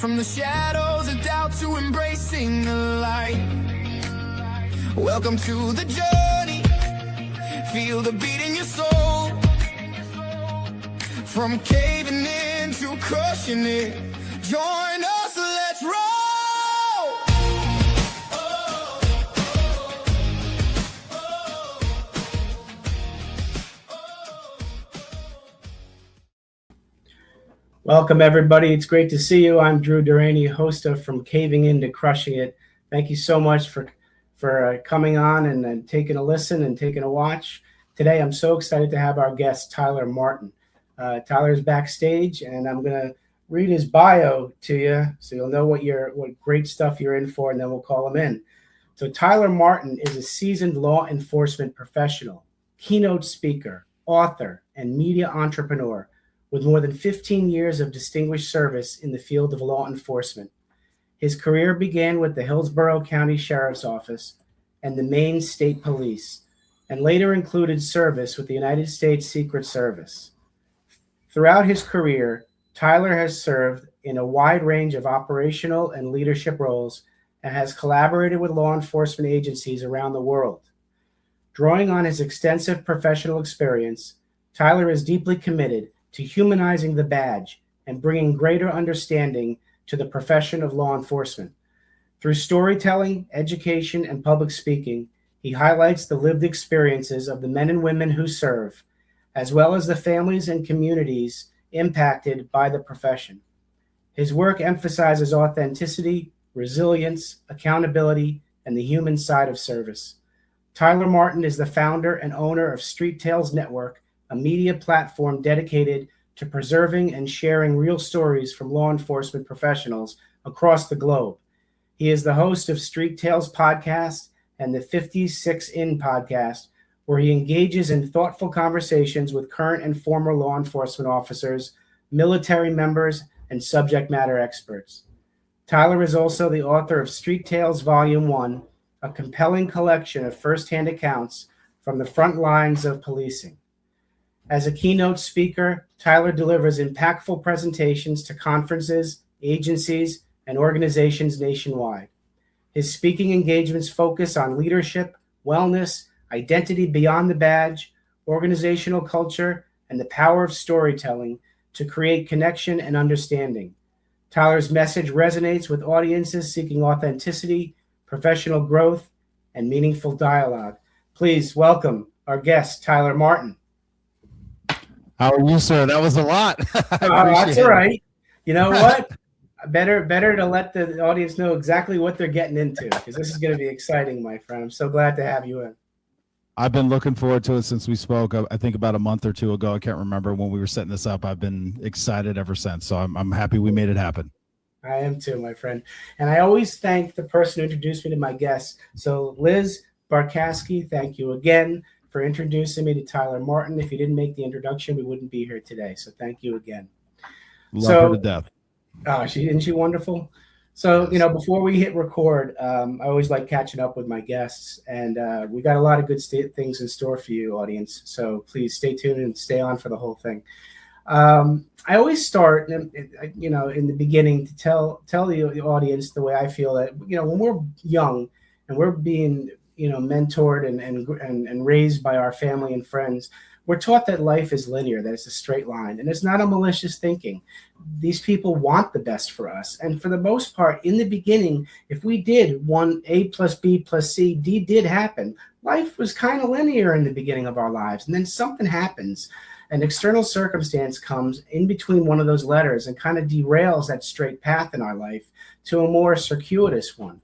From the shadows of doubt to embracing the light. Welcome to the journey. Feel the beat in your soul. From caving in to crushing it. Join us, let's roll. Welcome, everybody. It's great to see you. I'm Drew Deraney, host of From Caving In to Crushing It. Thank you so much for coming on and taking a listen and taking a watch. Today, I'm so excited to have our guest, Tyler Martin. Tyler's backstage, and I'm going to read his bio to you so you'll know what great stuff you're in for, and then we'll call him in. So Tyler Martin is a seasoned law enforcement professional, keynote speaker, author, and media entrepreneur with more than 15 years of distinguished service in the field of law enforcement. His career began with the Hillsborough County Sheriff's Office and the Maine State Police, and later included service with the United States Secret Service. Throughout his career, Tyler has served in a wide range of operational and leadership roles and has collaborated with law enforcement agencies around the world. Drawing on his extensive professional experience, Tyler is deeply committed to humanizing the badge and bringing greater understanding to the profession of law enforcement. Through storytelling, education, and public speaking, he highlights the lived experiences of the men and women who serve, as well as the families and communities impacted by the profession. His work emphasizes authenticity, resilience, accountability, and the human side of service. Tyler Martin is the founder and owner of Street Tales Network, a media platform dedicated to preserving and sharing real stories from law enforcement professionals across the globe. He is the host of Street Tales podcast and the 56 In podcast, where he engages in thoughtful conversations with current and former law enforcement officers, military members, and subject matter experts. Tyler is also the author of Street Tales Volume 1, a compelling collection of firsthand accounts from the front lines of policing. As a keynote speaker, Tyler delivers impactful presentations to conferences, agencies, and organizations nationwide. His speaking engagements focus on leadership, wellness, identity beyond the badge, organizational culture, and the power of storytelling to create connection and understanding. Tyler's message resonates with audiences seeking authenticity, professional growth, and meaningful dialogue. Please welcome our guest, Tyler Martin. How are you, sir? That was a lot. That's all right. You know what? Better to let the audience know exactly what they're getting into, because this is going to be exciting, my friend. I'm so glad to have you in. I've been looking forward to it since we spoke, I think about a month or two ago. I can't remember when we were setting this up. I've been excited ever since. So I'm happy we made it happen. I am too, my friend. And I always thank the person who introduced me to my guests. So Liz Barkowski, thank you again for introducing me to Tyler Martin. If you didn't make the introduction, we wouldn't be here today. So thank you again. Love her to death. Oh, isn't she wonderful? So, before we hit record, I always like catching up with my guests, and we got a lot of good things in store for you, audience. So please stay tuned and stay on for the whole thing. I always start, in the beginning to tell the audience the way I feel that, when we're young and we're being mentored and raised by our family and friends, we're taught that life is linear, that it's a straight line, and it's not a malicious thinking. These people want the best for us. And for the most part, in the beginning, if we did one A plus B plus C, D did happen. Life was kind of linear in the beginning of our lives. And then something happens. An external circumstance comes in between one of those letters and kind of derails that straight path in our life to a more circuitous one.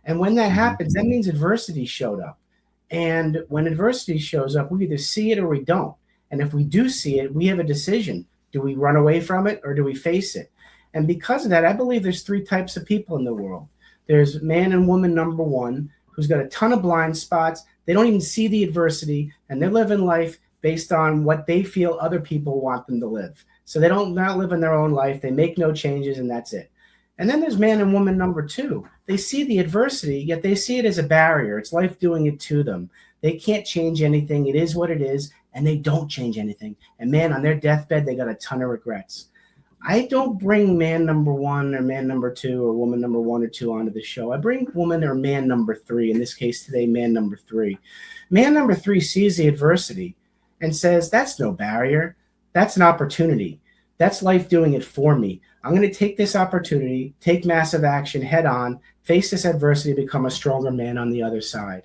And when that happens, that means adversity showed up. And when adversity shows up, we either see it or we don't. And if we do see it, we have a decision. Do we run away from it or do we face it? And because of that, I believe there's three types of people in the world. There's man and woman number one, who's got a ton of blind spots. They don't even see the adversity, and they're living life based on what they feel other people want them to live. So they're not living their own life. They make no changes, and that's it. And then there's man and woman number two. They see the adversity, yet they see it as a barrier. It's life doing it to them. They can't change anything. It is what it is, and they don't change anything. And man, on their deathbed, they got a ton of regrets. I don't bring man number one or man number two or woman number one or two onto the show. I bring woman or man number three, in this case today, man number three. Man number three sees the adversity and says, that's no barrier. That's an opportunity. That's life doing it for me. I'm going to take this opportunity, take massive action head on, face this adversity, become a stronger man on the other side.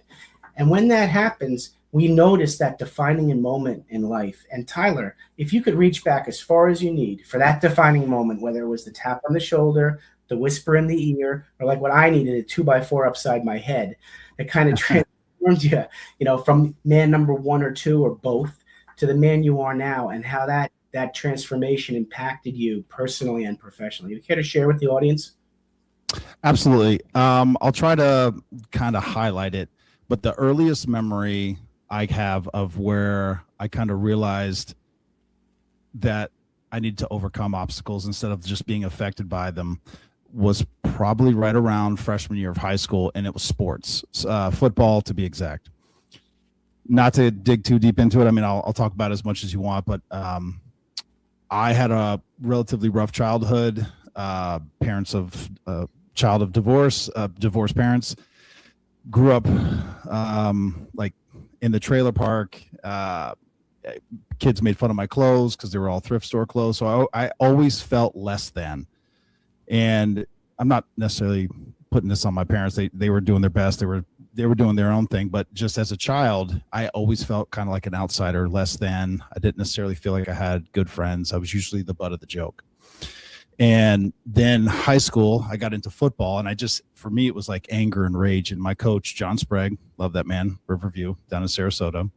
And when that happens, we notice that defining moment in life. And Tyler, if you could reach back as far as you need for that defining moment, whether it was the tap on the shoulder, the whisper in the ear, or like what I needed, a 2x4 upside my head, that kind of transformed you, from man number one or two or both to the man you are now, and how that transformation impacted you personally and professionally. You care to share with the audience? Absolutely. I'll try to kind of highlight it, but the earliest memory I have of where I kind of realized that I need to overcome obstacles instead of just being affected by them was probably right around freshman year of high school, and it was sports, football to be exact. Not to dig too deep into it. I mean, I'll talk about it as much as you want, but I had a relatively rough childhood. Child of divorce, divorced parents. Grew up like in the trailer park. Kids made fun of my clothes because they were all thrift store clothes. So I always felt less than. And I'm not necessarily putting this on my parents. They were doing their best. They were doing their own thing. But just as a child, I always felt kind of like an outsider, less than. I didn't necessarily feel like I had good friends. I was usually the butt of the joke. And then high school, I got into football, and for me, it was like anger and rage. And my coach, John Sprague, love that man, Riverview down in Sarasota.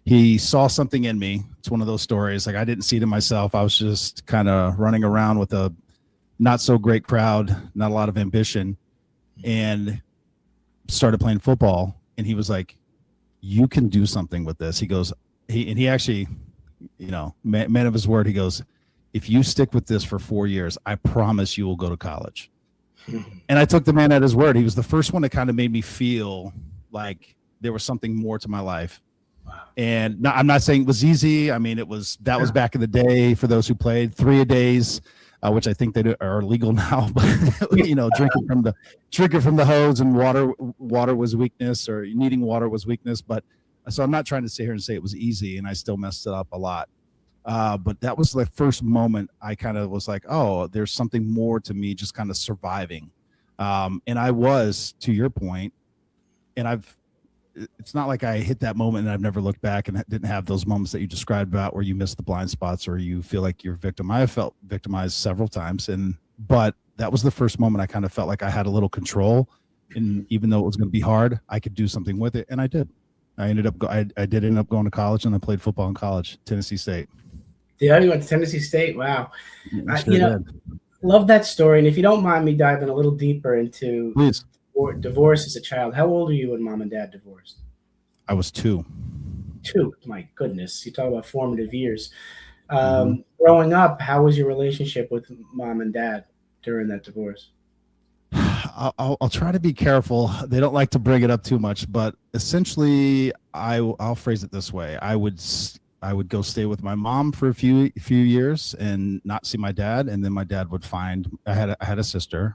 He saw something in me. It's one of those stories. Like, I didn't see it in myself. I was just kind of running around with a not so great crowd, not a lot of ambition, and started playing football. And he was like, you can do something with this. He goes, he actually, man of his word, he goes, if you stick with this for 4 years, I promise you will go to college. And I took the man at his word. He was the first one that kind of made me feel like there was something more to my life. Wow. And I'm not saying it was easy. I mean, that was back in the day for those who played 3-a-days, which I think they are legal now. But drinking from the hose and water was weakness, or needing water was weakness. But so I'm not trying to sit here and say it was easy, and I still messed it up a lot. But that was the first moment I kind of was like, oh, there's something more to me just kind of surviving. And I was, to your point, and it's not like I hit that moment and I've never looked back and didn't have those moments that you described about where you miss the blind spots or you feel like you're a victim. I have felt victimized several times, but that was the first moment I kind of felt like I had a little control. And even though it was going to be hard, I could do something with it. And I did. I did end up going to college, and I played football in college, Tennessee State. Yeah, you went to Tennessee State. Wow. Sure love that story. And if you don't mind me diving a little deeper into Please. Divorce as a child, how old are you when mom and dad divorced? I was 2. 2. My goodness. You talk about formative years. Growing up, how was your relationship with mom and dad during that divorce? I'll try to be careful. They don't like to bring it up too much, but essentially, I'll phrase it this way. I would go stay with my mom for a few years and not see my dad, and then my dad would find. I have a sister,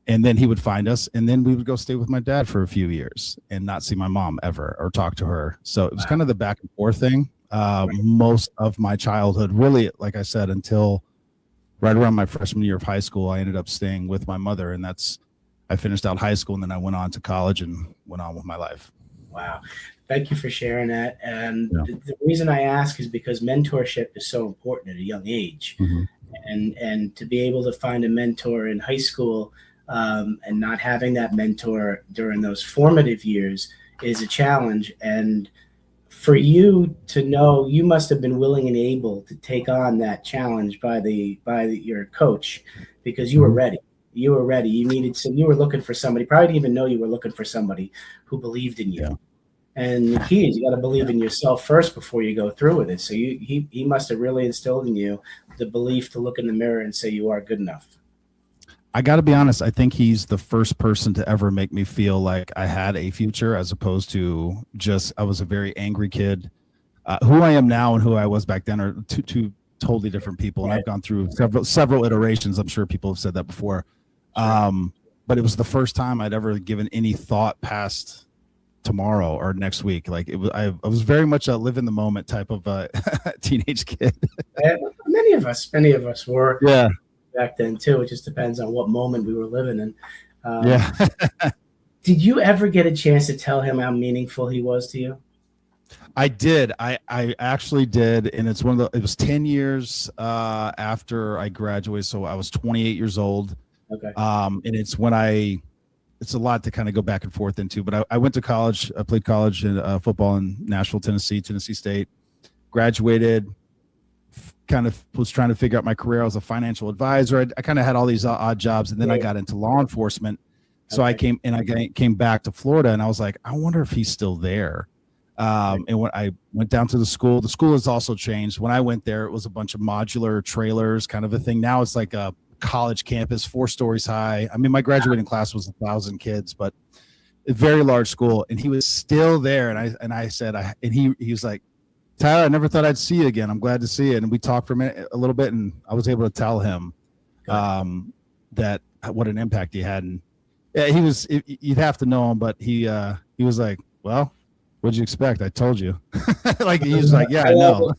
and then he would find us, and then we would go stay with my dad for a few years and not see my mom ever or talk to her. So it was kind of the back and forth thing. Most of my childhood, really, like I said, until right around my freshman year of high school, I ended up staying with my mother, and I finished out high school, and then I went on to college and went on with my life. Wow. Thank you for sharing that. And the reason I ask is because mentorship is so important at a young age. And to be able to find a mentor in high school and not having that mentor during those formative years is a challenge. And for you to know, you must have been willing and able to take on that challenge by your coach, because you were ready. You were ready. You were looking for somebody, probably didn't even know you were looking for somebody who believed in you. Yeah. And the key is you got to believe in yourself first before you go through with it. So he must have really instilled in you the belief to look in the mirror and say you are good enough. I got to be honest. I think he's the first person to ever make me feel like I had a future, as opposed to just I was a very angry kid. Who I am now and who I was back then are two totally different people. And I've gone through several iterations. I'm sure people have said that before. But it was the first time I'd ever given any thought past tomorrow or next week. Like I was very much a live in the moment type of teenage kid. Many of us were Yeah. back then too. It just depends on what moment we were living in. Yeah. Did you ever get a chance to tell him how meaningful he was to you? I did. I actually did. And it was 10 years after I graduated. So I was 28 years old. Okay. And it's when it's a lot to kind of go back and forth into, but I went to college. I played college in football in Nashville, Tennessee State, graduated, kind of was trying to figure out my career. I was a financial advisor. I kind of had all these odd jobs, and then I got into law enforcement. So I came back to Florida, and I was like, I wonder if he's still there. And when I went down to the school has also changed. When I went there, it was a bunch of modular trailers kind of a thing. Now it's like a college campus, 4 stories high. I mean, my graduating class was 1,000 kids, but a very large school. And he was still there. And I said, he was like, Tyler, I never thought I'd see you again. I'm glad to see you. And we talked for a little bit, and I was able to tell him that what an impact he had. And yeah, you'd have to know him, but he was like, well, what'd you expect? I told you. Like he was like, yeah, I know.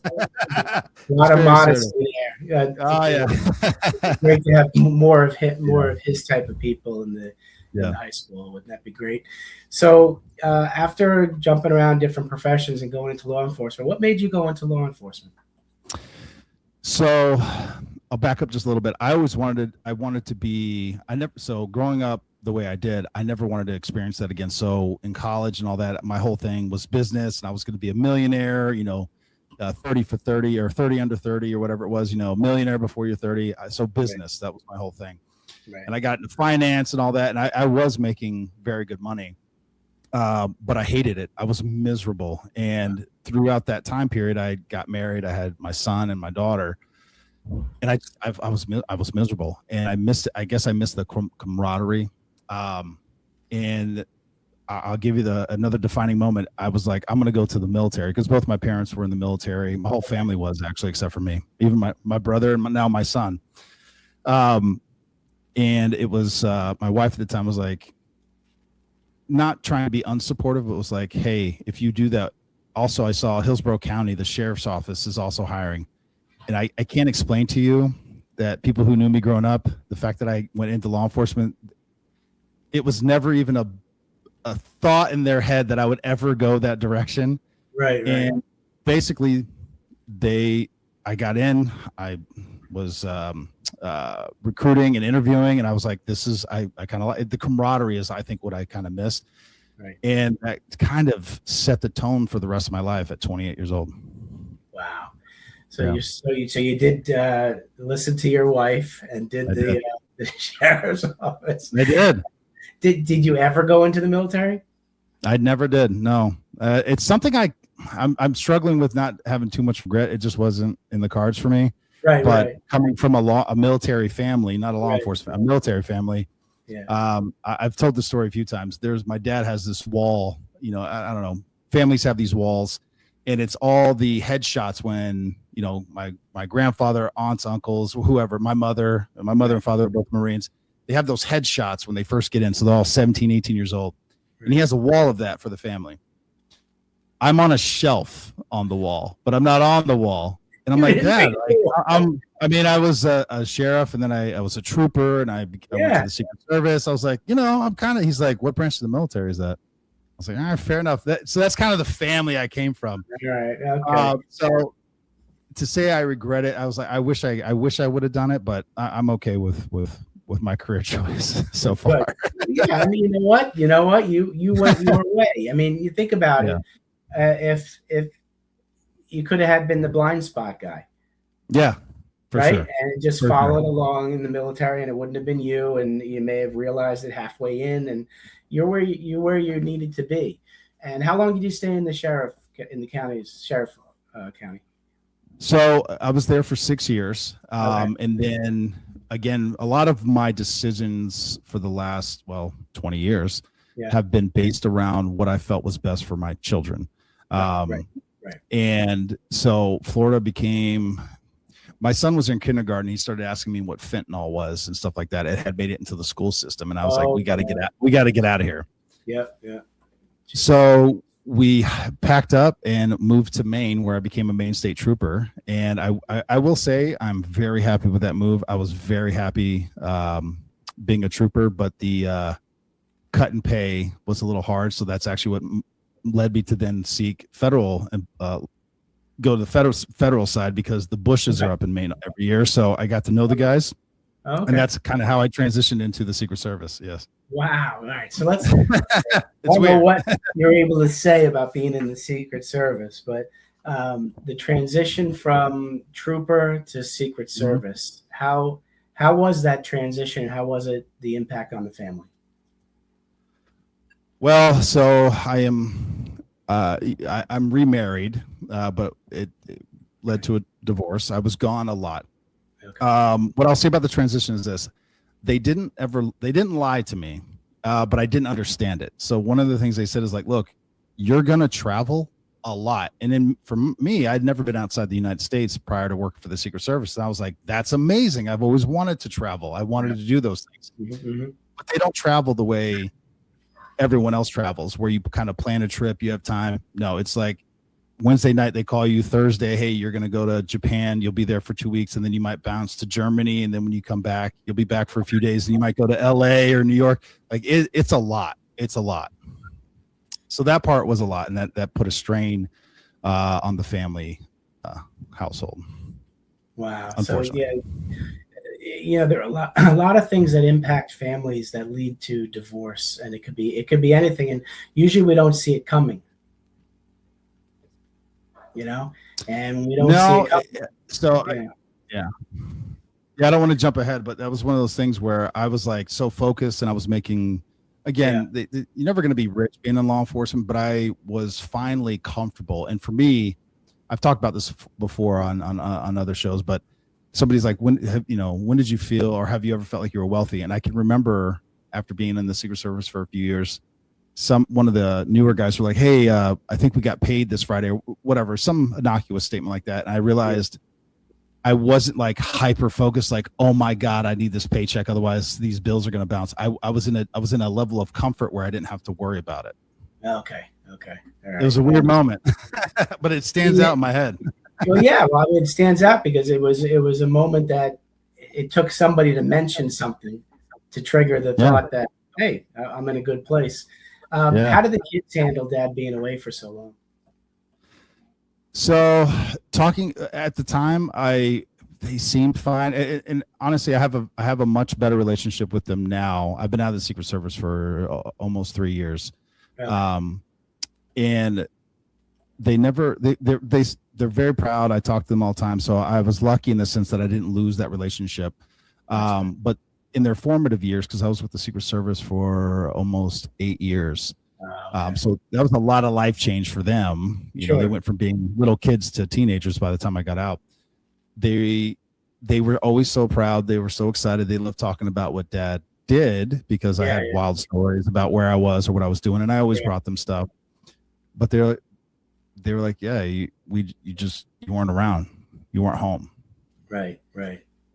A lot of modesty there. Great to have more of his type of people in high school. Wouldn't that be great? So after jumping around different professions and going into law enforcement, what made you go into law enforcement? So I'll back up just a little bit. So growing up the way I did, I never wanted to experience that again. So in college and all that, my whole thing was business, and I was going to be a millionaire, 30 for 30 or 30 under 30 or whatever it was, millionaire before you're 30. So business, that was my whole thing. Right. And I got into finance and all that. And I was making very good money, but I hated it. I was miserable. And throughout that time period, I got married. I had my son and my daughter, and I was miserable, and I guess I missed the camaraderie. And I'll give you another defining moment. I was like, I'm going to go to the military, because both my parents were in the military. My whole family was, actually, except for me, even my brother and now my son. And it was, my wife at the time was like, not trying to be unsupportive, but was like, hey, if you do that. Also, I saw Hillsborough County, the sheriff's office is also hiring. And I can't explain to you that people who knew me growing up, the fact that I went into law enforcement, it was never even a thought in their head that I would ever go that direction. Right. And basically I got in, I was recruiting and interviewing, and I was like, I kind of like the camaraderie is, I think, what I kind of missed. Right. And that kind of set the tone for the rest of my life at 28 years old. Wow. So you did listen to your wife and did the sheriff's office. I did. Did you ever go into the military? I never did. No, it's something I'm struggling with, not having too much regret. It just wasn't in the cards for me. Right. But coming from a military family, not a law enforcement, a military family. Yeah. I've told the story a few times. My dad has this wall. I don't know. Families have these walls, and it's all the headshots when my grandfather, aunts, uncles, whoever, my mother and father are both Marines. They have those headshots when they first get in. So they're all 17, 18 years old. And he has a wall of that for the family. I'm on a shelf on the wall, but I'm not on the wall. And I'm like, Dad, I was a sheriff, and then I was a trooper, and I went to the Secret Service. I was like, he's like, what branch of the military is that? I was like, all right, fair enough. So that's kind of the family I came from. Right. Okay. So to say I regret it, I was like, I wish I would have done it, but I'm okay with my career choice so far. Yeah, I mean, you know what, you went your way. I mean, you think about it. If you could have been the blind spot guy, for right, sure. And just followed along in the military, and it wouldn't have been you, and you may have realized it halfway in, and you're where you needed to be. And how long did you stay in the sheriff county? So I was there for 6 years, and then. Again, a lot of my decisions for the last 20 years have been based around what I felt was best for my children. Right. And so Florida became, my son was in kindergarten. He started asking me what fentanyl was and stuff like that. It had made it into the school system, and I was like, we got to get out. We got to get out of here. Yeah, yeah. So we packed up and moved to Maine, where I became a Maine State Trooper. And I will say I'm very happy with that move. I was very happy being a trooper, but the cut and pay was a little hard. So that's actually what led me to then seek federal and go to the federal side, because the bushes are up in Maine every year. So I got to know the guys. Okay. And that's kind of how I transitioned into the Secret Service. Yes. Wow. All right. So let's I don't know what you're able to say about being in the Secret Service, but the transition from trooper to Secret Service, how was that transition? How was it, the impact on the family? Well, so I'm remarried, but it led to a divorce. I was gone a lot. Okay. What I'll say about the transition is this: they didn't lie to me, but I didn't understand it. So one of the things they said is like, look, you're going to travel a lot. And then for me, I'd never been outside the United States prior to working for the Secret Service. And I was like, that's amazing. I've always wanted to travel. I wanted to do those things, but they don't travel the way everyone else travels, where you kind of plan a trip, you have time. No, it's like Wednesday night, they call you. Thursday, hey, you're going to go to Japan. You'll be there for 2 weeks, and then you might bounce to Germany. And then when you come back, you'll be back for a few days, and you might go to LA or New York. Like it's a lot. It's a lot. So that part was a lot, and that put a strain on the family household. Wow. So yeah, there are a lot of things that impact families that lead to divorce, and it could be anything, and usually we don't see it coming. And we don't see it coming. So yeah, I don't want to jump ahead, but that was one of those things where I was like so focused, and I was making, again, you're never going to be rich being in law enforcement, but I was finally comfortable. And for me, I've talked about this before on other shows, but somebody's like, when did you feel, or have you ever felt like you were wealthy? And I can remember after being in the Secret Service for a few years, one of the newer guys were like, hey, I think we got paid this Friday, or whatever, some innocuous statement like that. And I realized I wasn't like hyper focused, like, oh my God, I need this paycheck, otherwise these bills are going to bounce. I was in a level of comfort where I didn't have to worry about it. Okay. All right. It was a weird moment, but it stands out in my head. Well, it stands out because it was a moment that it took somebody to mention something to trigger the thought that, hey, I'm in a good place. How did the kids handle Dad being away for so long? So talking at the time, they seemed fine, and honestly, I have a much better relationship with them now. I've been out of the Secret Service for almost 3 years, and they're very proud. I talk to them all the time, so I was lucky in the sense that I didn't lose that relationship. But in their formative years, because I was with the Secret Service for almost 8 years. So that was a lot of life change for them. You know, they went from being little kids to teenagers by the time I got out. They were always so proud. They were so excited. They loved talking about what Dad did, because I had wild stories about where I was or what I was doing, and I always brought them stuff. But they were like, yeah, you weren't around. You weren't home. Right.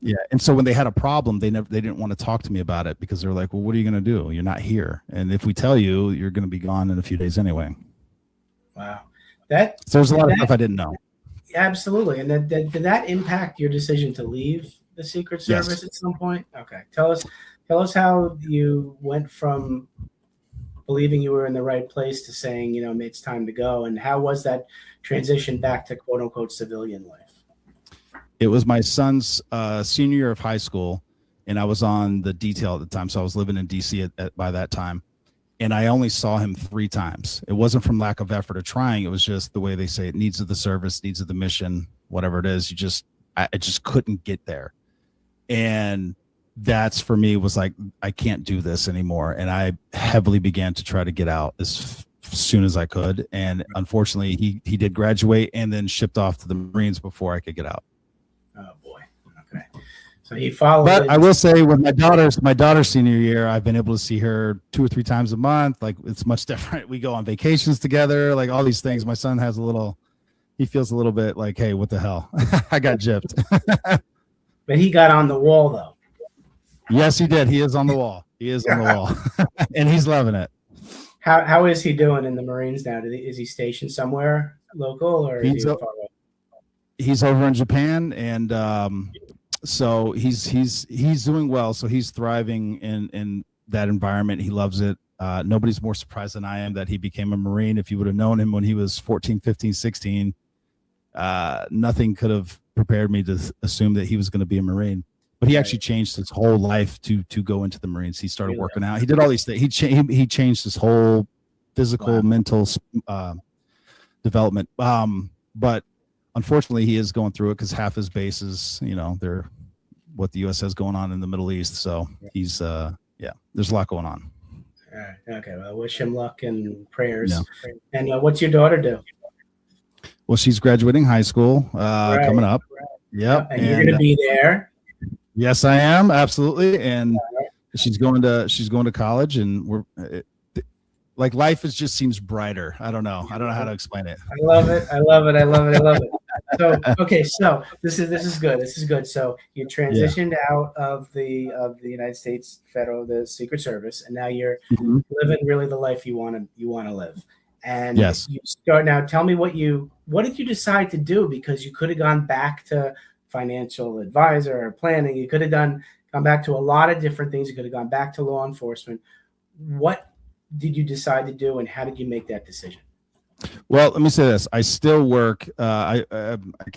Yeah. And so when they had a problem, they didn't want to talk to me about it, because they're like, well, what are you going to do? You're not here. And if we tell you, you're going to be gone in a few days anyway. Wow. So there's a lot of stuff I didn't know. Absolutely. And did that impact your decision to leave the Secret Service at some point? Okay. Tell us how you went from believing you were in the right place to saying, it's time to go. And how was that transition back to quote unquote civilian life? It was my son's senior year of high school, and I was on the detail at the time. So I was living in DC by that time, and I only saw him 3 times. It wasn't from lack of effort or trying. It was just the way they say it, needs of the service, needs of the mission, whatever it is. I just couldn't get there. And that's, for me, was like, I can't do this anymore. And I heavily began to try to get out as soon as I could. And unfortunately, he did graduate and then shipped off to the Marines before I could get out. Oh boy. Okay. So he followed. But I will say, with my daughter's senior year, I've been able to see her 2 or 3 times a month. Like, it's much different. We go on vacations together, like all these things. My son has a little he feels a little bit like, hey, what the hell? I got gypped. But he got on the wall though. Yes, he did. He is on the wall. He is on the wall, and he's loving it. How is he doing in the Marines now? Is he stationed somewhere local, or is he far away? He's over in Japan, and so he's doing well. So he's thriving in that environment. He loves it. Nobody's more surprised than I am that he became a Marine. If you would have known him when he was 14, 15, 16, nothing could have prepared me to assume that he was going to be a Marine. But he actually changed his whole life to go into the Marines. He started working out. He did all these things. He changed his whole physical, mental development. But unfortunately, he is going through it because half his bases, they're what the U.S. has going on in the Middle East. So he's, there's a lot going on. All right. Okay. Well, wish him luck and prayers. Yeah. And what's your daughter do? Well, she's graduating high school coming up. Right. Yep. And you're going to be there. Yes, I am. Absolutely. And she's going to college, and like life just seems brighter. I don't know how to explain it. I love it. So, okay. So this is good. This is good. So you transitioned out of the United States the Secret Service, and now you're living really the life you want to live. And yes, you start now. Tell me what did you decide to do? Because you could have gone back to financial advisor or planning. You could have gone back to a lot of different things. You could have gone back to law enforcement. What did you decide to do, and how did you make that decision? Well, let me say this. I still work. I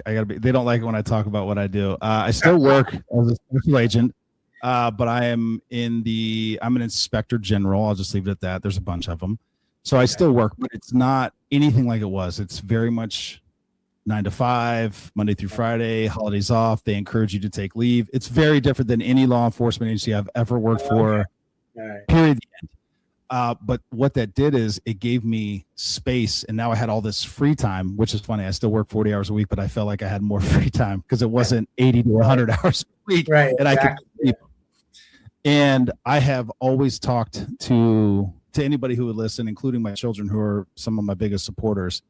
gotta be. They don't like it when I talk about what I do. I still work as a special agent, but I'm an inspector general. I'll just leave it at that. There's a bunch of them, so I still work, but it's not anything like it was. It's very much 9 to 5, Monday through Friday, holidays off. They encourage you to take leave. It's very different than any law enforcement agency I've ever worked for. Period. But what that did is it gave me space, and now I had all this free time, which is funny. I still work 40 hours a week, but I felt like I had more free time because it wasn't 80 to 100 hours a week, and I could sleep. And I have always talked to anybody who would listen, including my children, who are some of my biggest supporters.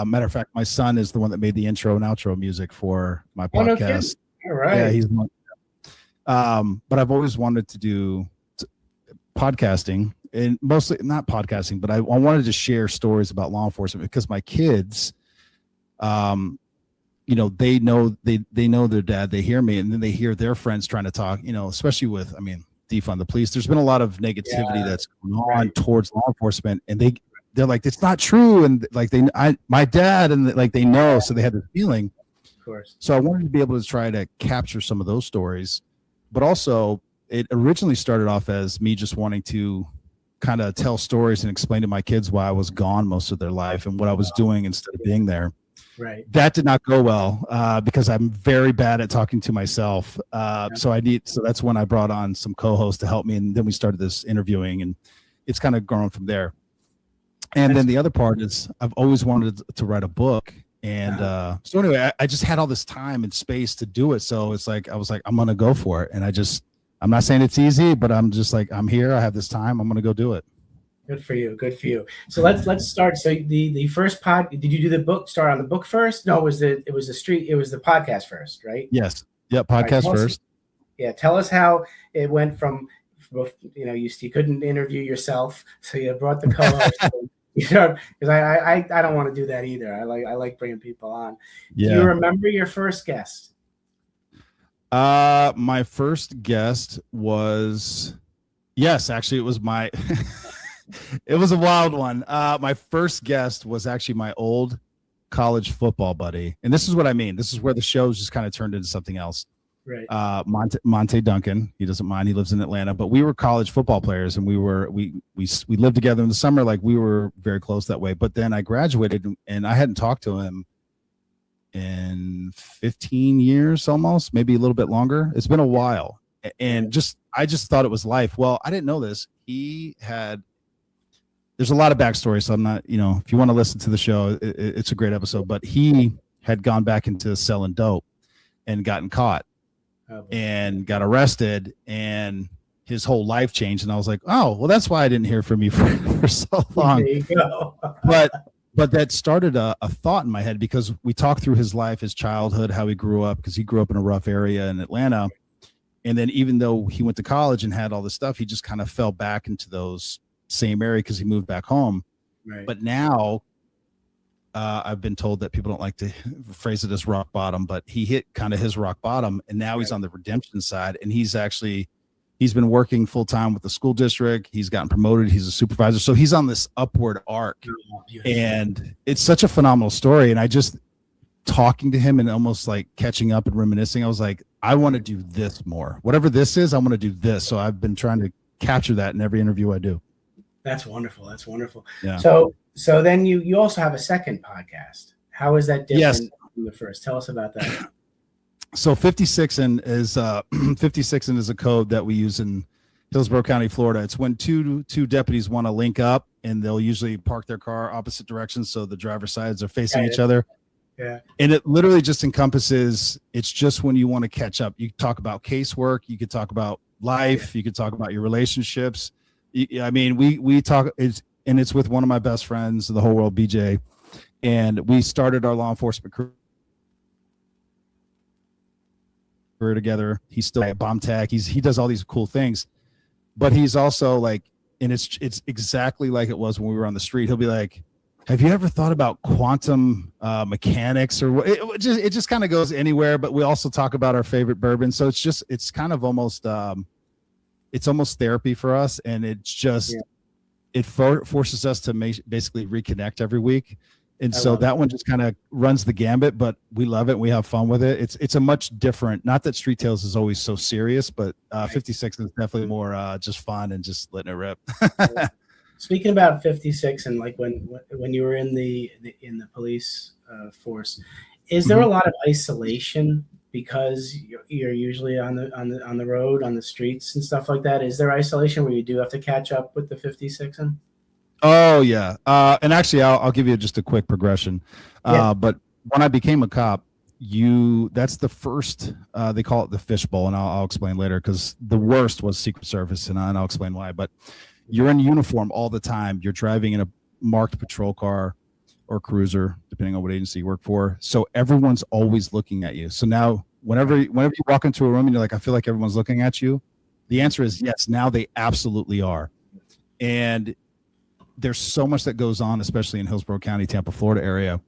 Matter of fact, my son is the one that made the intro and outro music for my podcast. All right. Yeah, he's one. But I've always wanted to do podcasting, and mostly not podcasting, but I wanted to share stories about law enforcement because my kids, they know their dad, they hear me, and then they hear their friends trying to talk, especially with, defund the police. There's been a lot of negativity that's going on towards law enforcement, and they're like, it's not true. And like, my dad, and like, they know, so they had this feeling. Of course. So I wanted to be able to try to capture some of those stories, but also it originally started off as me just wanting to kind of tell stories and explain to my kids why I was gone most of their life and what I was doing instead of being there. Right. That did not go well because I'm very bad at talking to myself. So that's when I brought on some co-hosts to help me. And then we started this interviewing, and it's kind of grown from there. And then the other part is I've always wanted to write a book. And so anyway, I just had all this time and space to do it. So it's like, I was like, I'm going to go for it. And I'm not saying it's easy, but I'm just like, I'm here. I have this time. I'm going to go do it. Good for you. Good for you. So let's start. So the first did you do the book, start on the book first? No, it was the podcast first, right? Yes. Yep. Podcast first. Tell us how it went from, you couldn't interview yourself. So you brought the co-host. Because I don't want to do that either. I like bringing people on. Yeah. Do you remember your first guest? My first guest was, yes, actually it was it was a wild one. My first guest was actually my old college football buddy. And this is what I mean. This is where the shows just kind of turned into something else. Right. Monte Duncan. He doesn't mind. He lives in Atlanta, but we were college football players, and we lived together in the summer. Like, we were very close that way. But then I graduated, and I hadn't talked to him in 15 years, almost, maybe a little bit longer. It's been a while, and I just thought it was life. Well, I didn't know this. There's a lot of backstory, so I'm not, if you want to listen to the show, it's a great episode. But he had gone back into selling dope and gotten caught. And got arrested, and his whole life changed. And I was like, oh, well, that's why I didn't hear from you for so long. There you go. But but that started a thought in my head, because we talked through his life, his childhood, how he grew up, because he grew up in a rough area in Atlanta. And then even though he went to college and had all this stuff, he just kind of fell back into those same area because he moved back home. Right. But now I've been told that people don't like to phrase it as rock bottom, but he hit kind of his rock bottom, and now he's on the redemption side, and he's been working full time with the school district. He's gotten promoted. He's a supervisor. So he's on this upward arc, and it's such a phenomenal story. And I just, talking to him and almost like catching up and reminiscing, I was like, I want to do this more. Whatever this is, I want to do this. So I've been trying to capture that in every interview I do. That's wonderful. That's wonderful. Yeah. So then you also have a second podcast. How is that different Yes. from the first? Tell us about that. So 56 is 56 is a code that we use in Hillsborough County, Florida. It's when two deputies want to link up, and they'll usually park their car opposite directions so the driver's sides are facing each other. Yeah. And it literally just encompasses, it's just when you want to catch up. You talk about casework, you could talk about life, you could talk about your relationships. I mean, we talk, it's with one of my best friends in the whole world, BJ. And we started our law enforcement career together. He's still at bomb tech. He does all these cool things, but he's also like, and it's exactly like it was when we were on the street. He'll be like, have you ever thought about quantum mechanics? Or it just kind of goes anywhere. But we also talk about our favorite bourbon. So it's kind of almost it's almost therapy for us, and it's just it forces us to basically reconnect every week. And so that one just kind of runs the gambit, but we love it. We have fun with it. It's a much different, not that Street Tales is always so serious, but 56 is definitely more just fun and just letting it rip. Speaking about 56 and like when you were in the police force, is there a lot of isolation because you're usually on the road, on the streets and stuff like that? Is there isolation where you do have to catch up with the 56 and? Oh yeah. And actually I'll give you just a quick progression. But when I became a cop, that's the first, they call it the fishbowl, and I'll explain later, because the worst was Secret Service, and I'll explain why. But you're in uniform all the time. You're driving in a marked patrol car or cruiser, depending on what agency you work for. So everyone's always looking at you. So now whenever you walk into a room and you're like, I feel like everyone's looking at you, the answer is yes. Now they absolutely are. And there's so much that goes on, especially in Hillsborough County, Tampa, Florida area,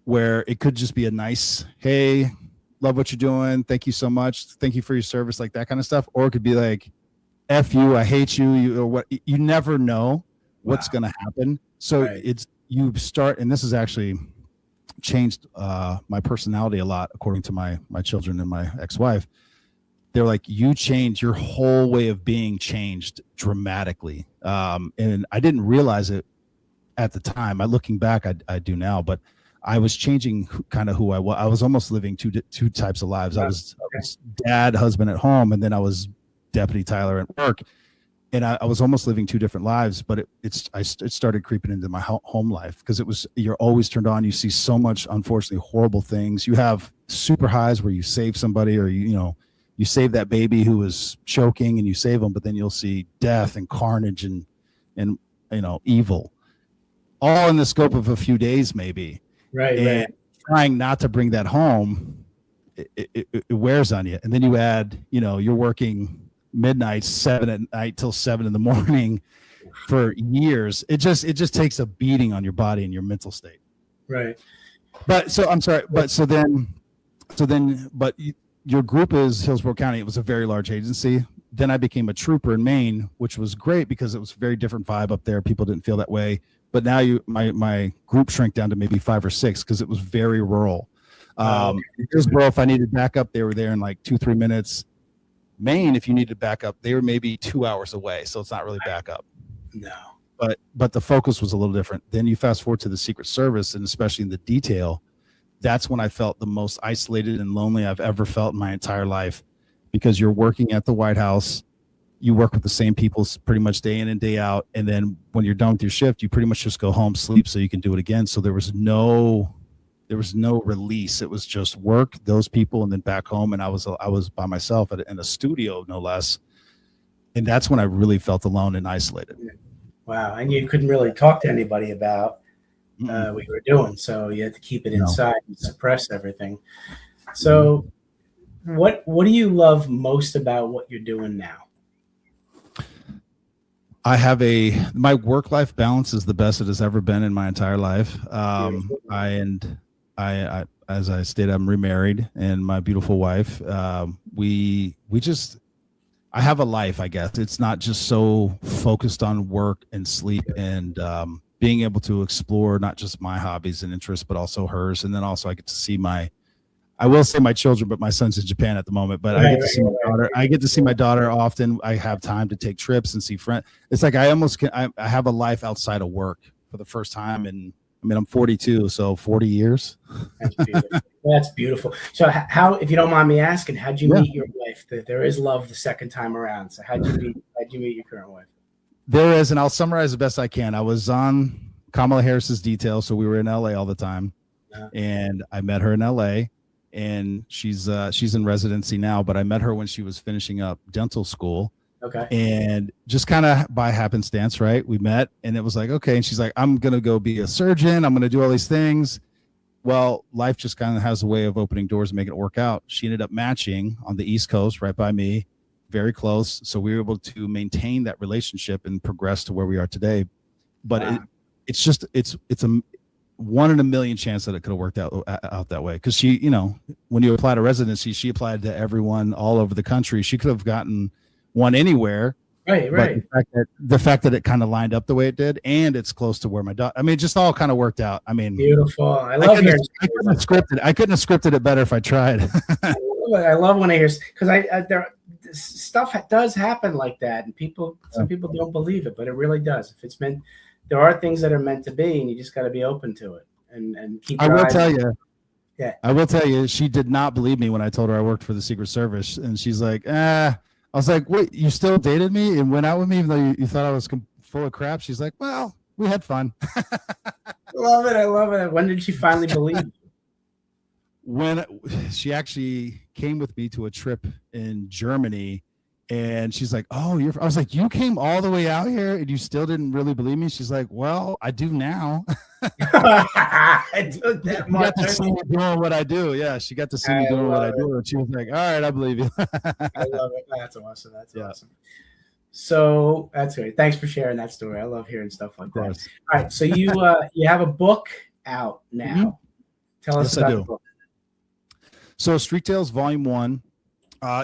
where it could just be a nice, hey, love what you're doing. Thank you so much. Thank you for your service, like that kind of stuff. Or it could be like, F you, I hate you, or what. You never know what's going to happen. So you start, and this has actually changed my personality a lot, according to my children and my ex-wife. They're like, you change, your whole way of being changed dramatically. And I didn't realize it at the time. Looking back, I do now, but I was changing kind of who I was. I was almost living two types of lives. I was dad, husband at home, and then I was Deputy Tyler at work. And I was almost living two different lives, but it started creeping into my home life, because you're always turned on. You see so much, unfortunately, horrible things. You have super highs where you save somebody, or you save that baby who was choking, and you save them, but then you'll see death and carnage and evil, all in the scope of a few days, maybe. Right. Trying not to bring that home, it wears on you. And then you add, you're working midnight, 7 at night till 7 in the morning for years. It just takes a beating on your body and your mental state. Right. But so I'm sorry, but your group is Hillsborough County. It was a very large agency. Then I became a trooper in Maine, which was great because it was a very different vibe up there. People didn't feel that way. But now my group shrank down to maybe 5 or 6 because it was very rural. Hillsborough, if I needed backup, they were there in like 2-3 minutes. Maine, if you needed backup, they were maybe 2 hours away. So it's not really backup. No. But the focus was a little different. Then you fast forward to the Secret Service, and especially in the detail, that's when I felt the most isolated and lonely I've ever felt in my entire life, because you're working at the White House. You work with the same people pretty much day in and day out. And then when you're done with your shift, you pretty much just go home, sleep so you can do it again. So there was no release. It was just work, those people, and then back home. And I was by myself in a studio, no less. And that's when I really felt alone and isolated. Wow. And you couldn't really talk to anybody about what you were doing. So you had to keep it No. inside and suppress everything. So what do you love most about what you're doing now? I have my work-life balance is the best it has ever been in my entire life. I as I stated, I'm remarried, and my beautiful wife, we just, I have a life, I guess. It's not just so focused on work and sleep, and being able to explore not just my hobbies and interests, but also hers. And then also I get to see I will say my children, but my son's in Japan at the moment, but I get to see my daughter. I get to see my daughter often. I have time to take trips and see friends. It's like I almost can, I have a life outside of work for the first time. And I mean, I'm 42, so 40 years. That's beautiful. That's beautiful. So how, if you don't mind me asking, how'd you meet your wife? There is love the second time around. So how'd you meet your current wife? There is, and I'll summarize the best I can. I was on Kamala Harris's detail, so we were in LA all the time, and I met her in LA. And she's in residency now, but I met her when she was finishing up dental school. Okay. And just kind of by happenstance, right? We met, and it was like, okay. And she's like, I'm going to go be a surgeon. I'm going to do all these things. Well, life just kind of has a way of opening doors and making it work out. She ended up matching on the East Coast, right by me, very close. So we were able to maintain that relationship and progress to where we are today. But it's just, it's a 1 in a million chance that it could have worked out that way. Because she, you know, when you apply to residency, she applied to everyone all over the country. She could have gotten one anywhere. Right. But the fact that it kind of lined up the way it did, and it's close to where my daughter, I mean, it just all kind of worked out. I mean, beautiful. I love hearing. I couldn't have scripted it better if I tried. I love when I hear, because there stuff does happen like that, and some people don't believe it, but it really does. If it's meant, there are things that are meant to be, and you just got to be open to it and keep. I will tell you. Yeah. I will tell you, she did not believe me when I told her I worked for the Secret Service, and she's like, I was like, wait, you still dated me and went out with me even though you thought I was full of crap? She's like, well, we had fun. I love it. When did she finally believe you? When she actually came with me to a trip in Germany, and she's like, oh, I was like, you came all the way out here and you still didn't really believe me? She's like, well, I do now. I do that much. Got to see me doing what I do. Yeah, she got to see me doing what I do. And she was like, all right, I believe you. I love it. That's awesome. That's awesome. So that's great. Thanks for sharing that story. I love hearing stuff like that. All right. So you have a book out now. Mm-hmm. Tell us about the book. So Street Tales Volume 1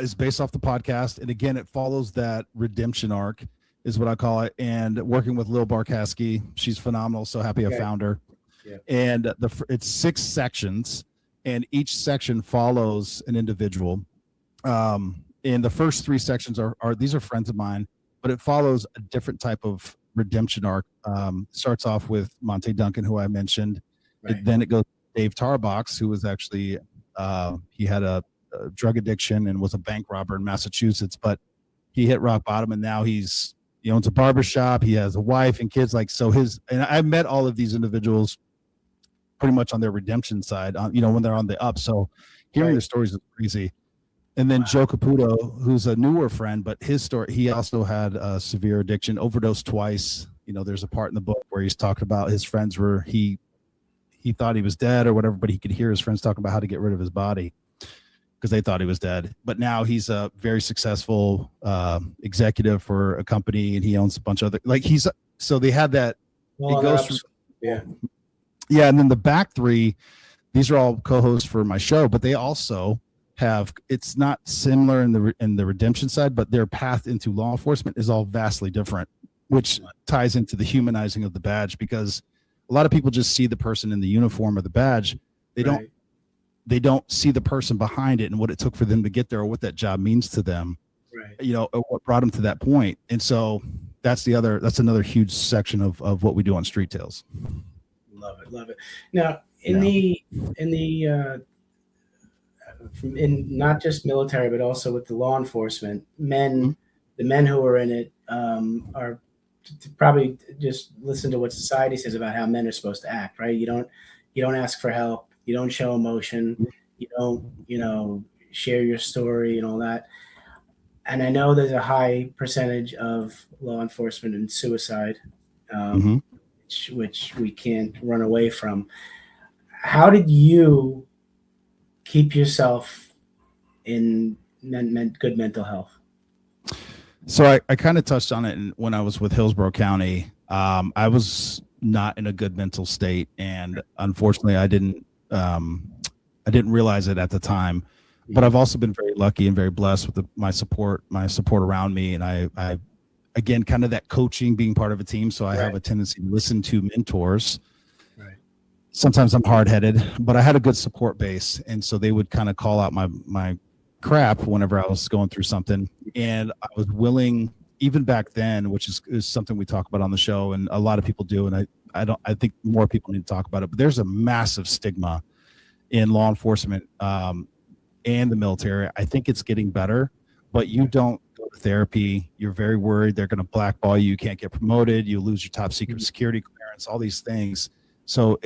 is based off the podcast. And again, it follows that redemption arc is what I call it. And working with Lil Barkowski, she's phenomenal. So happy I found her. Yeah. And it's 6 sections, and each section follows an individual. And the first 3 sections are these are friends of mine, but it follows a different type of redemption arc. Starts off with Monte Duncan, who I mentioned. Right. Then it goes to Dave Tarbox, who was actually he had a drug addiction and was a bank robber in Massachusetts, but he hit rock bottom, and now he owns a barbershop. He has a wife and kids. And I met all of these individuals pretty much on their redemption side, when they're on the up. So hearing their stories is crazy. And then Joe Caputo, who's a newer friend, but his story, he also had a severe addiction, overdosed twice. There's a part in the book where he's talking about his friends where he thought he was dead or whatever, but he could hear his friends talking about how to get rid of his body because they thought he was dead. But now he's a very successful executive for a company, and he owns a bunch of other, so they had that. Well, it goes through, yeah. And then the back 3, these are all co-hosts for my show, but they also have, it's not similar in the redemption side, but their path into law enforcement is all vastly different, which ties into the humanizing of the badge, because a lot of people just see the person in the uniform or the badge. They don't see the person behind it and what it took for them to get there, or what that job means to them, or what brought them to that point. And so that's another huge section of what we do on Street Tales. Love it. Now, in not just military, but also with the law enforcement, the men who are in it are to probably just listen to what society says about how men are supposed to act, right? You don't ask for help. You don't show emotion. You don't, share your story and all that. And I know there's a high percentage of law enforcement and suicide. which we can't run away from. How did you keep yourself in good mental health? So I kind of touched on it when I was with Hillsborough County. I was not in a good mental state, and unfortunately, I didn't realize it at the time. But I've also been very lucky and very blessed with my support around me, and I again, kind of that coaching, being part of a team. So I have a tendency to listen to mentors. Right. Sometimes I'm hard-headed, but I had a good support base, and so they would kind of call out my crap whenever I was going through something, and I was willing, even back then, which is something we talk about on the show, and a lot of people do, and I think more people need to talk about it. But there's a massive stigma in law enforcement and the military. I think it's getting better, but you don't go to therapy. You're very worried they're going to blackball you. You can't get promoted. You lose your top secret security clearance. All these things. So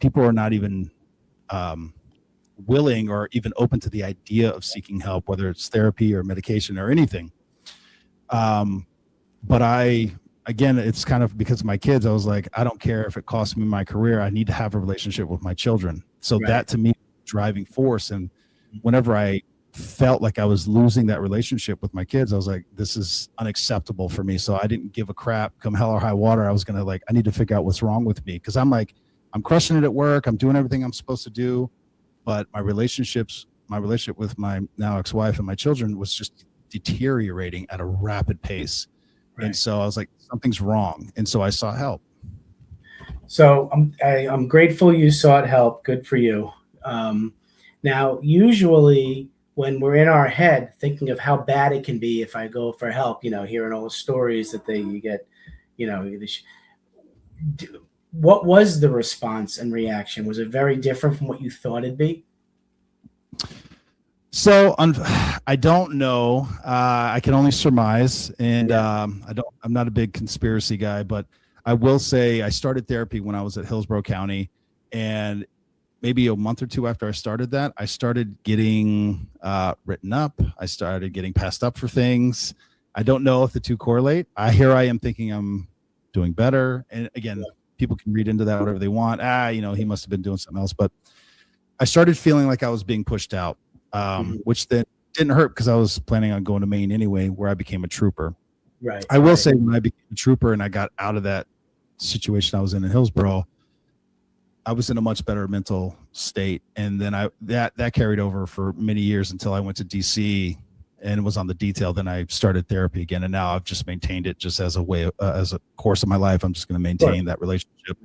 people are not even willing or even open to the idea of seeking help, whether it's therapy or medication or anything. But again, it's kind of because of my kids. I was like, I don't care if it costs me my career. I need to have a relationship with my children. So that to me, driving force. And whenever I felt like I was losing that relationship with my kids, I was like, this is unacceptable for me. So I didn't give a crap. Come hell or high water, I was going to I need to figure out what's wrong with me. Because I'm crushing it at work. I'm doing everything I'm supposed to do. But my relationship with my now ex-wife and my children was just deteriorating at a rapid pace. Right. And so I was like, something's wrong. And so I sought help. So I'm grateful you sought help. Good for you. Now, usually when we're in our head thinking of how bad it can be if I go for help, hearing all the stories that you get, what was the response and reaction? Was it very different from what you thought it'd be? So I don't know. I can only surmise, and I'm not a big conspiracy guy, but I will say I started therapy when I was at Hillsborough County, and maybe a month or two after I started that, I started getting written up. I started getting passed up for things. I don't know if the two correlate. Here I am thinking I'm doing better, and again, people can read into that whatever they want. He must have been doing something else. But I started feeling like I was being pushed out, which then didn't hurt because I was planning on going to Maine anyway, where I became a trooper. Right. I will say when I became a trooper and I got out of that situation I was in Hillsborough, I was in a much better mental state. And then that carried over for many years until I went to DC and was on the detail. Then I started therapy again. And now I've just maintained it just as a way, as a course of my life. I'm just going to maintain that relationship.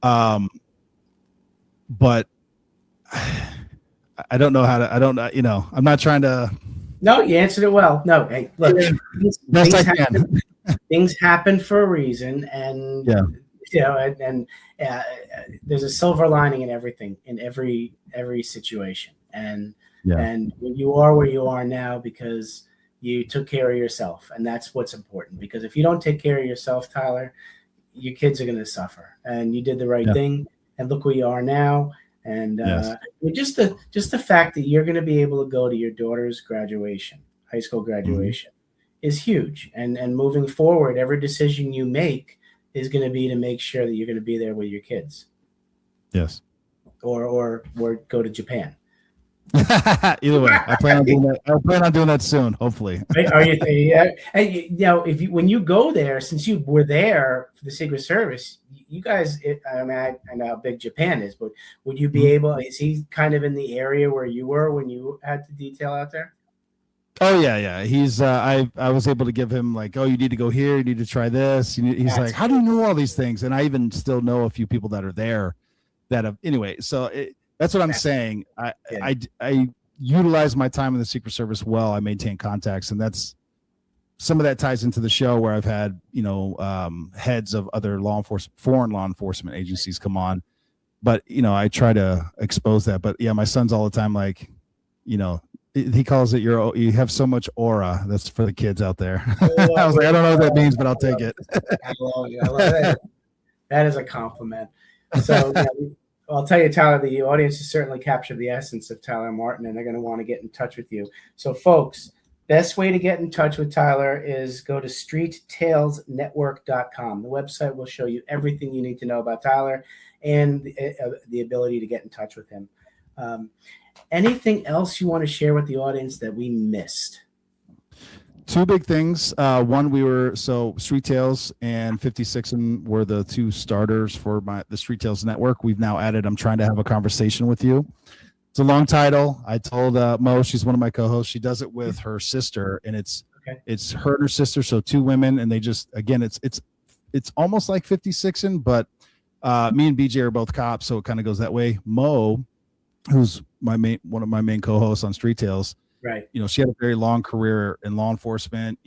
But I don't know how to, I'm not trying to. No, you answered it well. No, hey, look, things happen for a reason. And, there's a silver lining in everything, in every situation. And you are where you are now because you took care of yourself. And that's what's important, because if you don't take care of yourself, Tyler, your kids are going to suffer. And you did the right thing. And look where you are now. And just the fact that you're going to be able to go to your daughter's graduation, high school graduation, is huge. And moving forward, every decision you make is going to be to make sure that you're going to be there with your kids. Yes. Or go to Japan. Either way, I plan on doing that soon, hopefully. Are you? When you go there, since you were there for the Secret Service, you guys. I know how big Japan is, but would you be able? Is he kind of in the area where you were when you had to detail out there? Oh yeah. He's I was able to give him like, oh, you need to go here, you need to try this. He's like, how do you know all these things? And I even still know a few people that are there that have anyway. So that's what I'm saying. I utilize my time in the Secret Service well. I maintain contacts, and that's some of that ties into the show where I've had heads of other foreign law enforcement agencies come on. But I try to expose that. But my son's all the time like, he calls it you have so much aura. That's for the kids out there. I was like, I don't know what that means, but I'll take it. I love it. That is a compliment. So I'll tell you, Tyler, the audience has certainly captured the essence of Tyler Martin, and they're going to want to get in touch with you. So folks, Best way to get in touch with Tyler is go to streettailsnetwork.com. The website will show you everything you need to know about Tyler and the ability to get in touch with him. Anything else you want to share with the audience that we missed? Two big things. One, Street Tales and 56 were the two starters for the Street Tales network. We've now added I'm Trying to Have a Conversation with You. It's a long title. I told Mo, she's one of my co-hosts. She does it with her sister, and it's her and her sister, so two women, and they just, again, it's almost like 56, but me and BJ are both cops, so it kind of goes that way. Mo, who's one of my main co-hosts on Street Tales, right? She had a very long career in law enforcement,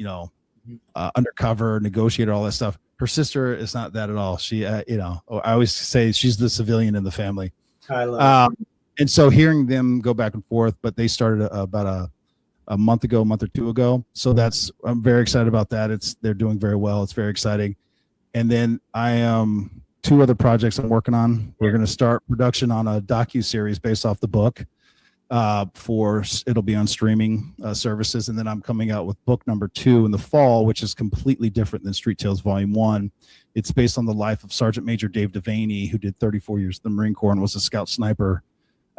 undercover, negotiator, all that stuff. Her sister is not that at all. She, I always say she's the civilian in the family. I love it. And so hearing them go back and forth, but they started about a month or two ago. So I'm very excited about that. They're doing very well. It's very exciting. And then two other projects I'm working on. We're going to start production on a docu-series based off the book. It'll be on streaming services. And then I'm coming out with book number 2 in the fall, which is completely different than Street Tales Volume 1. It's based on the life of Sergeant Major Dave Deraney, who did 34 years in the Marine Corps and was a scout sniper.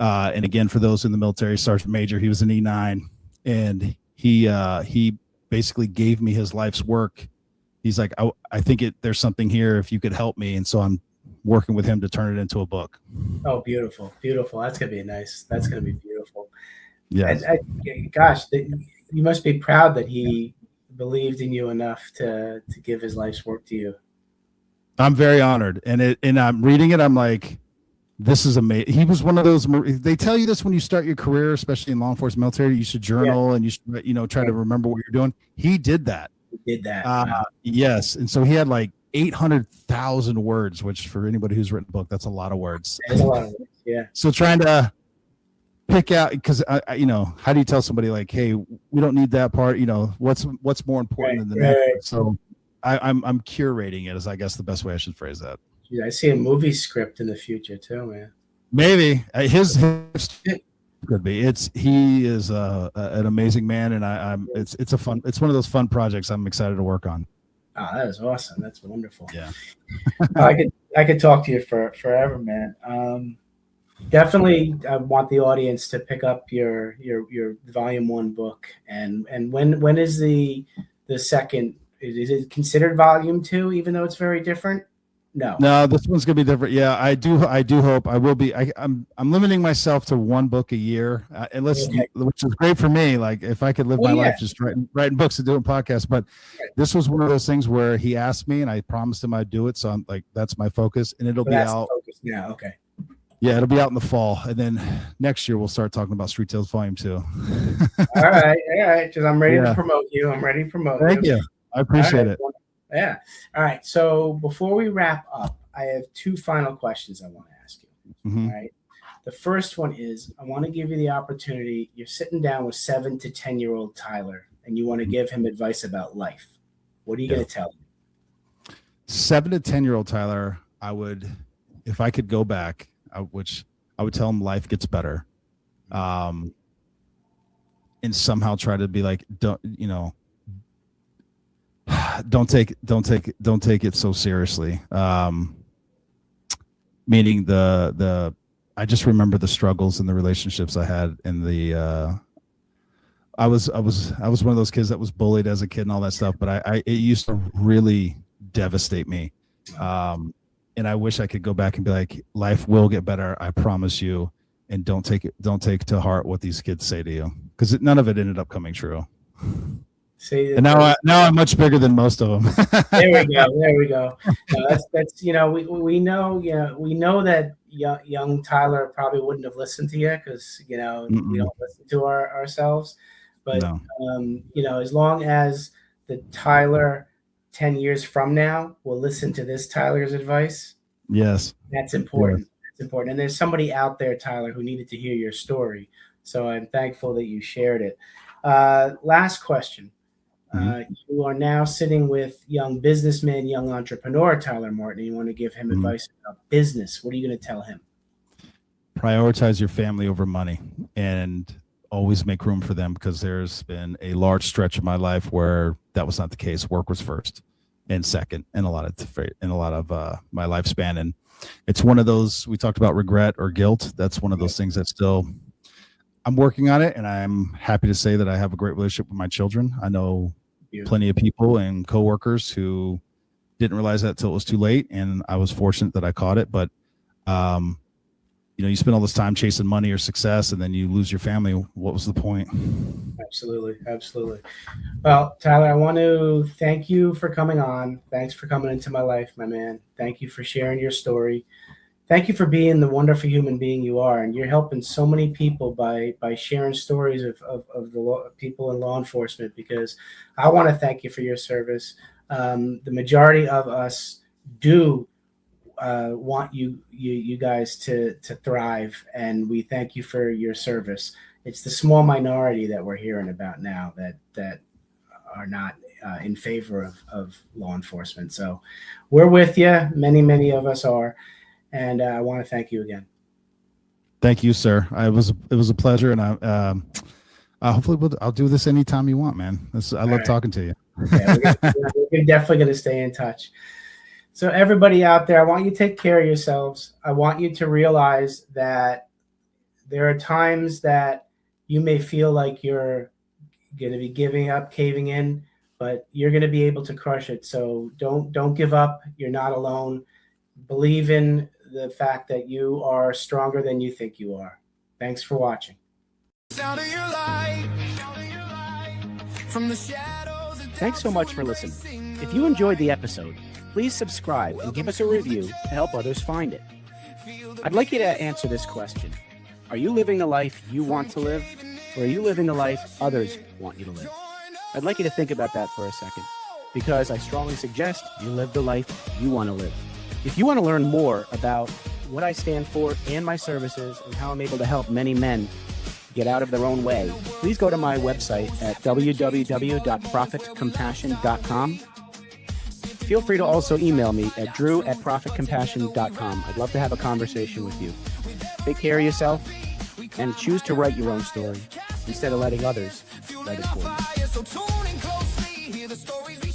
And again, for those in the military, Sergeant Major, he was an E9, and he basically gave me his life's work. He's like, I think there's something here if you could help me. And so I'm working with him to turn it into a book. Oh, beautiful. Beautiful. That's going to be nice. That's going to be beautiful. Yeah. Gosh, you must be proud that he believed in you enough to give his life's work to you. I'm very honored. And I'm reading it. I'm like, this is amazing. He was one of those. They tell you this when you start your career, especially in law enforcement, military. You should journal and you should, try to remember what you're doing. He did that. Wow. Yes, and so he had like 800,000 words, which for anybody who's written a book, that's a lot of words. That's a lot of words. Yeah. So trying to pick out, because how do you tell somebody like, hey, we don't need that part. What's more important than that? Right. So I'm curating it, is I guess the best way I should phrase that. Yeah, I see a movie script in the future too, man. Maybe his could be. He is an amazing man, and it's one of those fun projects I'm excited to work on. Oh, that is awesome. That's wonderful. Yeah. I could talk to you forever, man. Definitely, I want the audience to pick up your Volume 1 book, and when is the second? Is it considered Volume 2, even though it's very different? No, this one's gonna be different. Yeah, I do hope I will be. I'm limiting myself to one book a year, which is great for me. Like if I could live my life just writing books and doing podcasts. But this was one of those things where he asked me, and I promised him I'd do it. So I'm like, that's my focus, and it'll be out. Yeah, okay. Yeah, it'll be out in the fall, and then next year we'll start talking about Street Tales Volume 2. All right, because I'm ready to promote you. Thank you. I appreciate it. Yeah. All right. So before we wrap up, I have 2 final questions I want to ask you. Mm-hmm. All right. The first one is, I want to give you the opportunity. You're sitting down with 7 to 10-year-old Tyler, and you want to give him advice about life. What are you going to tell him? 7 to 10-year-old Tyler, if I could go back, I would tell him life gets better, and somehow try to be like, don't take it so seriously. Meaning I just remember the struggles and the relationships I had in I was one of those kids that was bullied as a kid and all that stuff, but it used to really devastate me. And I wish I could go back and be like, life will get better, I promise you, and don't take to heart what these kids say to you, because none of it ended up coming true. See, and now I'm much bigger than most of them. There we go. No, that's we know that young Tyler probably wouldn't have listened to you because we don't listen to ourselves. But as long as the Tyler 10 years from now will listen to this Tyler's advice, yes, that's important. Yes. That's important. And there's somebody out there, Tyler, who needed to hear your story. So I'm thankful that you shared it. Last question. You are now sitting with young businessman, young entrepreneur Tyler Martin. You want to give him advice about business. What are you going to tell him? Prioritize your family over money, and always make room for them, because there's been a large stretch of my life where that was not the case. Work was first and second in a lot of my lifespan. And it's one of those, we talked about regret or guilt. That's one of those things that still, I'm working on it. And I'm happy to say that I have a great relationship with my children. I know plenty of people and coworkers who didn't realize that till it was too late. And I was fortunate that I caught it. But, you spend all this time chasing money or success, and then you lose your family. What was the point? Absolutely. Absolutely. Well, Tyler, I want to thank you for coming on. Thanks for coming into my life, my man. Thank you for sharing your story. Thank you for being the wonderful human being you are. And you're helping so many people by sharing stories of the people in law enforcement, because I want to thank you for your service. The majority of us do want you guys to thrive, and we thank you for your service. It's the small minority that we're hearing about now that are not in favor of law enforcement. So we're with you. Many of us are, and I want to thank you again. Thank you, sir. It was a pleasure, and hopefully I'll do this anytime you want, man. I love talking to you. Yeah, we're definitely going to stay in touch. So everybody out there, I want you to take care of yourselves. I want you to realize that there are times that you may feel like you're going to be giving up, caving in, but you're going to be able to crush it. So don't give up. You're not alone. Believe in the fact that you are stronger than you think you are. Thanks for watching. Thanks so much for listening. If you enjoyed the episode, please subscribe and give us a review to help others find it. I'd like you to answer this question. Are you living the life you want to live, or are you living the life others want you to live? I'd like you to think about that for a second, because I strongly suggest you live the life you want to live. If you want to learn more about what I stand for and my services and how I'm able to help many men get out of their own way, please go to my website at www.profitcompassion.com. Feel free to also email me at drew@profitcompassion.com. I'd love to have a conversation with you. Take care of yourself and choose to write your own story instead of letting others write it for you.